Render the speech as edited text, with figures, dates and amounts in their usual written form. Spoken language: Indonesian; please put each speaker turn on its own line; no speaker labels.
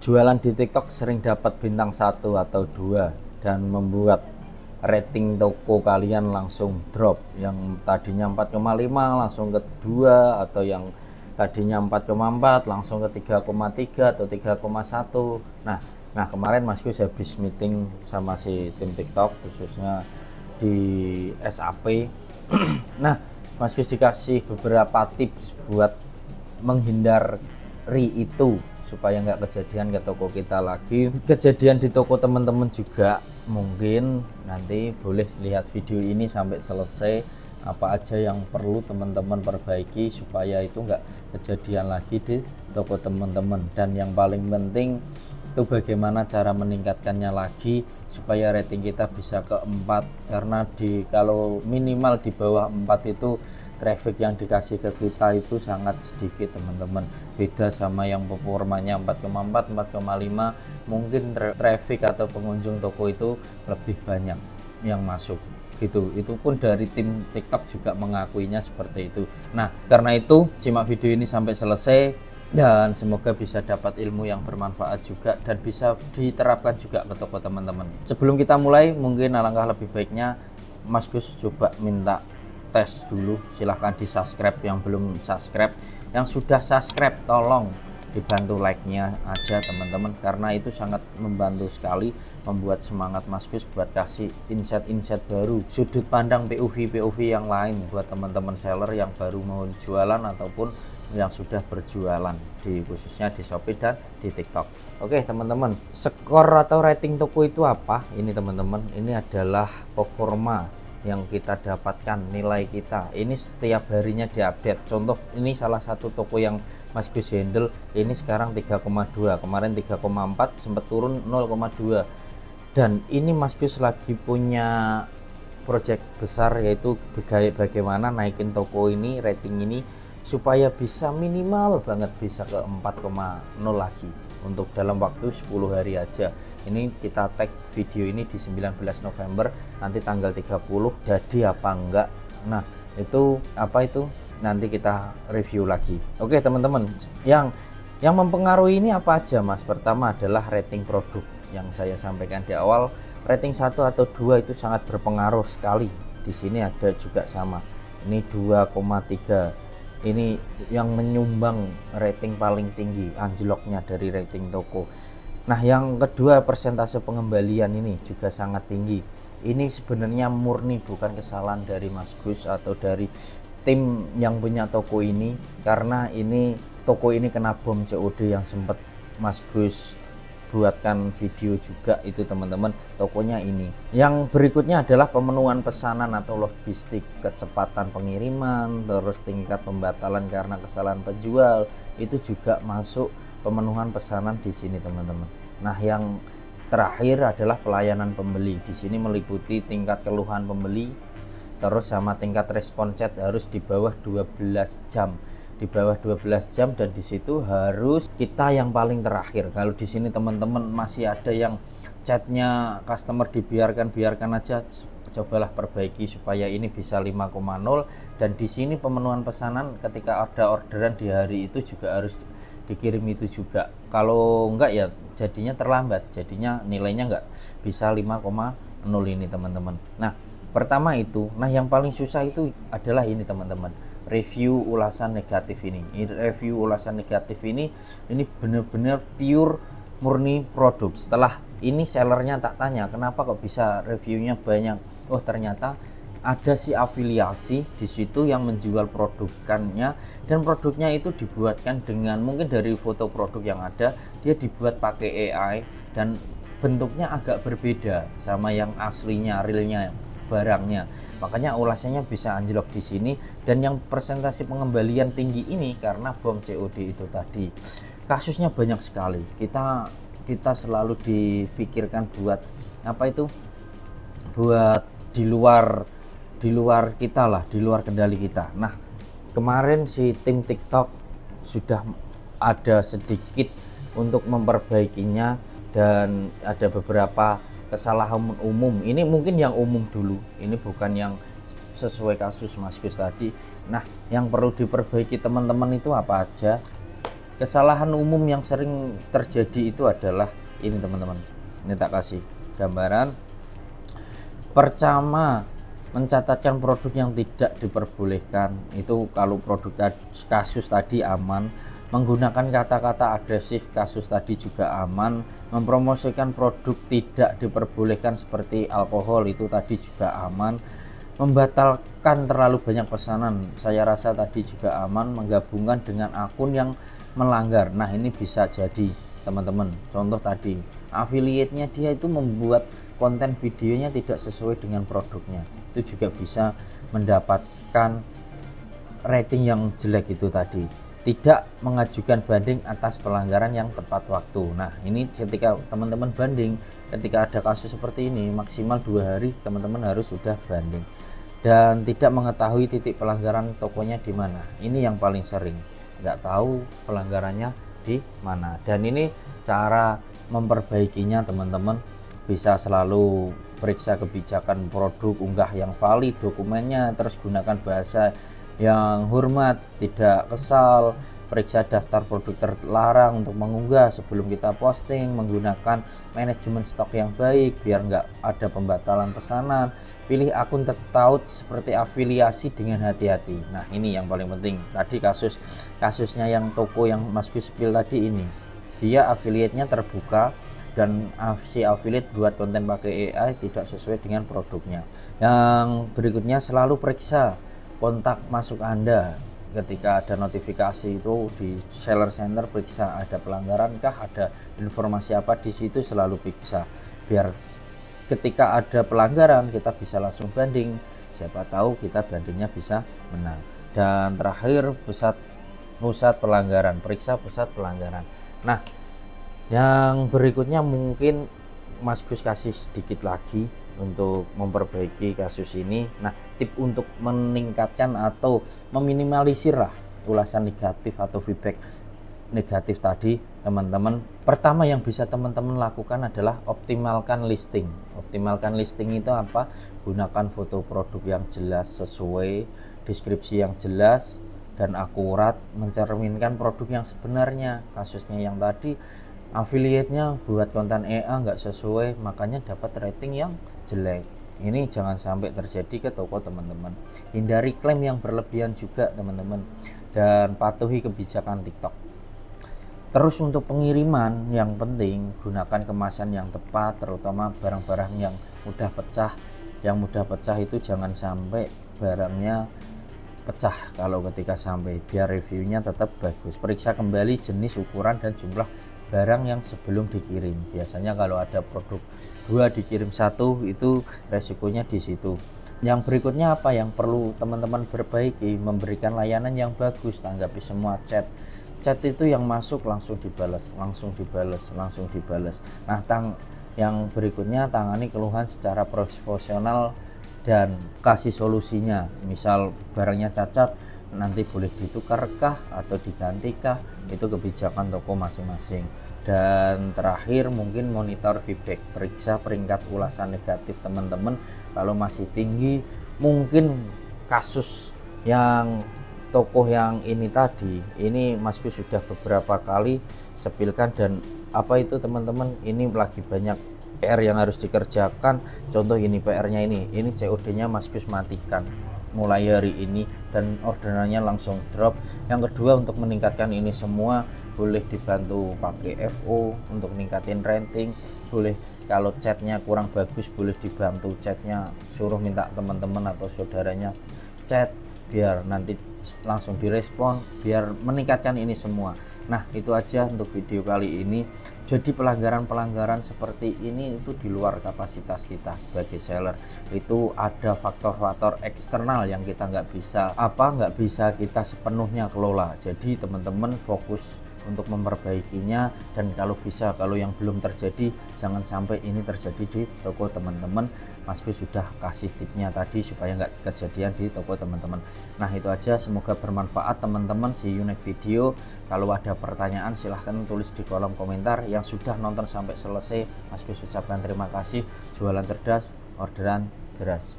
jualan di TikTok sering dapat bintang 1 atau 2 dan membuat rating toko kalian langsung drop, yang tadinya 4,5 langsung ke 2, atau yang tadinya 4,4 langsung ke 3,3 atau 3,1. Nah kemarin Mas Gus habis meeting sama si tim TikTok khususnya di SAP. Nah Mas Gus dikasih beberapa tips buat menghindari itu supaya nggak kejadian ke toko kita lagi, kejadian di toko teman-teman juga. Mungkin nanti boleh lihat video ini sampai selesai, apa aja yang perlu teman-teman perbaiki supaya itu nggak kejadian lagi di toko teman-teman. Dan yang paling penting itu bagaimana cara meningkatkannya lagi supaya rating kita bisa ke 4, karena kalau minimal di bawah 4 itu traffic yang dikasih ke kita itu sangat sedikit teman-teman. Beda sama yang performanya 4,4, 4,5, mungkin traffic atau pengunjung toko itu lebih banyak yang masuk gitu. Itu pun dari tim TikTok juga mengakuinya seperti itu. Nah karena itu simak video ini sampai selesai dan semoga bisa dapat ilmu yang bermanfaat juga dan bisa diterapkan juga ke toko teman-teman. Sebelum kita mulai, mungkin alangkah lebih baiknya Mas Gus coba minta tes dulu. Silahkan di subscribe yang belum subscribe, yang sudah subscribe tolong dibantu like-nya aja teman-teman, karena itu sangat membantu sekali membuat semangat Mas Gus buat kasih insight-insight baru, sudut pandang POV yang lain buat teman-teman seller yang baru mau jualan ataupun yang sudah berjualan khususnya di Shopee dan di TikTok. Oke teman-teman, skor atau rating toko itu apa? Ini teman-teman, ini adalah performa yang kita dapatkan, nilai kita ini setiap harinya diupdate. Contoh ini salah satu toko yang Mas Gus handle, ini sekarang 3,2, kemarin 3,4, sempat turun 0,2. Dan ini Mas Gus lagi punya project besar, yaitu bagaimana naikin toko ini, rating ini supaya bisa minimal banget bisa ke 4,0 lagi untuk dalam waktu 10 hari aja. Ini kita tag video ini di 19 November, nanti tanggal 30 jadi apa enggak. Nah itu apa itu nanti kita review lagi. Oke teman-teman, yang mempengaruhi ini apa aja Mas? Pertama adalah rating produk yang saya sampaikan di awal. Rating 1 atau 2 itu sangat berpengaruh sekali. Di sini ada juga sama, ini 2,3. Ini yang menyumbang rating paling tinggi, anjloknya dari rating toko. Nah yang kedua, persentase pengembalian ini juga sangat tinggi. Ini sebenarnya murni bukan kesalahan dari Mas Gus atau dari tim yang punya toko ini, karena ini toko ini kena bom COD yang sempat Mas Gus buatkan video juga itu teman-teman, tokonya ini. Yang berikutnya adalah pemenuhan pesanan atau logistik, kecepatan pengiriman, terus tingkat pembatalan karena kesalahan penjual, itu juga masuk pemenuhan pesanan di sini teman-teman. Nah yang terakhir adalah pelayanan pembeli. Di sini meliputi tingkat keluhan pembeli, terus sama tingkat respon chat harus di bawah 12 jam. Di bawah 12 jam, dan di situ harus kita yang paling terakhir. Kalau di sini teman-teman masih ada yang chatnya customer biarkan aja, cobalah perbaiki supaya ini bisa 5,0. Dan di sini pemenuhan pesanan ketika ada orderan di hari itu juga harus dikirim itu juga. Kalau enggak ya jadinya terlambat, jadinya nilainya enggak bisa 5,0 ini teman-teman. Nah pertama itu. Nah yang paling susah itu adalah ini teman-teman, review ulasan negatif ini. Review ulasan negatif ini benar-benar pure murni produk. Setelah ini sellernya tak tanya kenapa kok bisa reviewnya banyak. Oh ternyata ada si afiliasi di situ yang menjual produknya, dan produknya itu dibuatkan dengan mungkin dari foto produk yang ada, dia dibuat pakai AI dan bentuknya agak berbeda sama yang aslinya, realnya barangnya. Makanya ulasannya bisa anjlok di sini. Dan yang presentasi pengembalian tinggi ini karena bom COD itu tadi. Kasusnya banyak sekali. Kita selalu dipikirkan buat apa itu? Buat di luar kita lah, di luar kendali kita. Nah, kemarin si tim TikTok sudah ada sedikit untuk memperbaikinya, dan ada beberapa kesalahan umum. Ini mungkin yang umum dulu, ini bukan yang sesuai kasus Mas Gus tadi. Nah yang perlu diperbaiki teman-teman itu apa aja? Kesalahan umum yang sering terjadi itu adalah ini teman-teman. Ini tak kasih gambaran. Pertama, mencatatkan produk yang tidak diperbolehkan. Itu kalau produk kasus tadi aman. Menggunakan kata-kata agresif kasus tadi juga aman. Mempromosikan produk tidak diperbolehkan seperti alkohol itu tadi juga aman. Membatalkan terlalu banyak pesanan, saya rasa tadi juga aman. Menggabungkan dengan akun yang melanggar, nah ini bisa jadi teman-teman. Contoh tadi affiliate-nya dia itu membuat konten videonya tidak sesuai dengan produknya, itu juga bisa mendapatkan rating yang jelek itu tadi. Tidak mengajukan banding atas pelanggaran yang tepat waktu. Nah ini ketika teman-teman banding, ketika ada kasus seperti ini maksimal 2 hari teman-teman harus sudah banding. Dan tidak mengetahui titik pelanggaran tokonya di mana, ini yang paling sering, nggak tahu pelanggarannya di mana. Dan ini cara memperbaikinya teman-teman, bisa selalu periksa kebijakan produk, unggah yang valid dokumennya, terus gunakan bahasa yang hormat, tidak kesal, periksa daftar produk terlarang untuk mengunggah sebelum kita posting, menggunakan manajemen stok yang baik biar nggak ada pembatalan pesanan, pilih akun tertaut seperti afiliasi dengan hati-hati. Nah ini yang paling penting. Tadi kasusnya yang toko yang Mas Gus spill tadi, ini dia affiliate-nya terbuka dan si affiliate buat konten pakai AI tidak sesuai dengan produknya. Yang berikutnya, selalu periksa kontak masuk Anda. Ketika ada notifikasi itu di seller center, periksa ada pelanggaran kah, ada informasi apa di situ, selalu periksa biar ketika ada pelanggaran kita bisa langsung banding, siapa tahu kita bandingnya bisa menang. Dan terakhir, pusat pelanggaran, periksa pusat pelanggaran. Nah yang berikutnya mungkin Mas Gus kasih sedikit lagi untuk memperbaiki kasus ini. Nah tip untuk meningkatkan atau meminimalisir lah ulasan negatif atau feedback negatif tadi teman-teman. Pertama yang bisa teman-teman lakukan adalah optimalkan listing. Optimalkan listing itu apa? Gunakan foto produk yang jelas, sesuai, deskripsi yang jelas dan akurat, mencerminkan produk yang sebenarnya. Kasusnya yang tadi affiliate-nya buat konten EA nggak sesuai, makanya dapat rating yang jelek. Ini jangan sampai terjadi ke toko teman-teman. Hindari klaim yang berlebihan juga teman-teman, dan patuhi kebijakan TikTok. Terus untuk pengiriman yang penting gunakan kemasan yang tepat, terutama barang-barang yang mudah pecah. Yang mudah pecah itu jangan sampai barangnya pecah kalau ketika sampai, biar reviewnya tetap bagus. Periksa kembali jenis, ukuran dan jumlah barang yang sebelum dikirim. Biasanya kalau ada produk 2 dikirim 1 itu resikonya di situ. Yang berikutnya apa yang perlu teman-teman perbaiki? Memberikan layanan yang bagus, tanggapi semua chat itu yang masuk langsung dibalas. Nah yang berikutnya, tangani keluhan secara profesional dan kasih solusinya. Misal barangnya cacat, nanti boleh ditukarkah atau digantikah, itu kebijakan toko masing-masing. Dan terakhir mungkin monitor feedback, periksa peringkat ulasan negatif teman-teman. Kalau masih tinggi, mungkin kasus yang tokoh yang ini tadi, ini Mas Gus sudah beberapa kali sepilkan. Dan apa itu teman-teman, ini lagi banyak PR yang harus dikerjakan. Contoh ini PR-nya ini COD-nya Mas Gus matikan mulai hari ini dan orderannya langsung drop. Yang kedua, untuk meningkatkan ini semua boleh dibantu pakai FO untuk ningkatin rating. Boleh kalau chatnya kurang bagus, boleh dibantu chatnya, suruh minta teman-teman atau saudaranya chat biar nanti langsung direspon, biar meningkatkan ini semua. Nah itu aja untuk video kali ini. Jadi pelanggaran-pelanggaran seperti ini itu di luar kapasitas kita sebagai seller. Itu ada faktor-faktor eksternal yang kita nggak bisa kita sepenuhnya kelola. Jadi teman-teman fokus untuk memperbaikinya, dan kalau yang belum terjadi jangan sampai ini terjadi di toko teman-teman. Mas Gus sudah kasih tipnya tadi supaya nggak kejadian di toko teman-teman. Nah itu aja, semoga bermanfaat teman-teman. See you next video. Kalau ada pertanyaan silahkan tulis di kolom komentar. Yang sudah nonton sampai selesai, Mas Gus ucapkan terima kasih. Jualan cerdas, orderan deras.